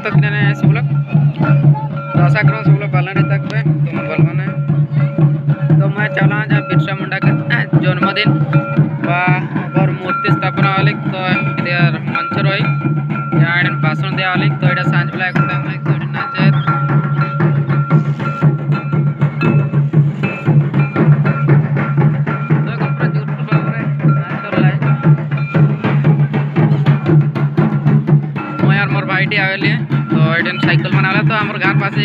तो किने सब लोग तो आशा करो सब लोग भले रहता है तुम भल बने तो मैं चला जहाँ बिरसा मुंडा का जन्मदिन और मूर्ति स्थापना वाली तो इधर मंच रही यहाँ भाषण दिया वाली तो यहाँ सांझ बेला तो नाचे मोर भाईटी आवेली तो एडन साइकिल बना तो हमारे घर पास है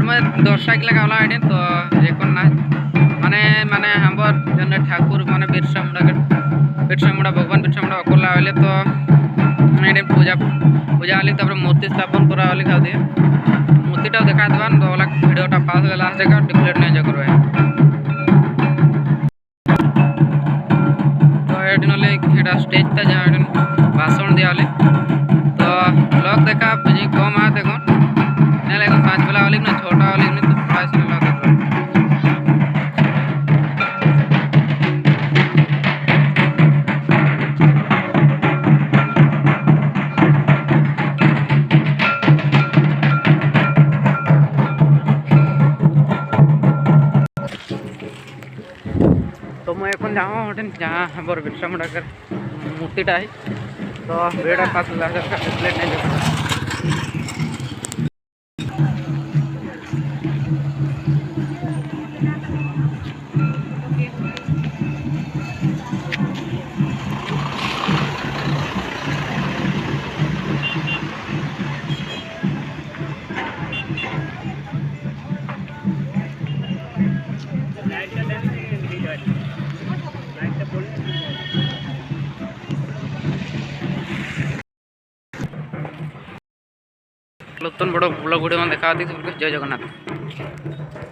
मैं 10 साइकिल लगावला एडन तो देखो ना माने माने हमर जन ठाकुर माने बिरसा मुंडा भगवान बिरसा मुंडा अकोला आवेले तो एडन पूजा वाली तब मूर्ति स्थापन करा वाली खा दिए मूर्तिटा देखा देवान तो वाला वीडियोटा पास लास्ट जगह डिक्लेयर नहीं जो करवाए तो एडन ले स्टेज था जहाँ एडन भाषण दिया वाले तो लोग देखा बुझी कम आ देखो नहीं लेकिन सांझ बेला वाली ना छोटा वाली नहीं तो बड़ा से लोग देख तो मैं এখন যাও ওঠেন जहाँ हमारे बिरसा मुंडा कर मूर्तिटा है तो बेड़ा पास प्लेट नहीं देखा नतून बड़ ब्लॉग वीडियो देखा जय जगन्नाथ।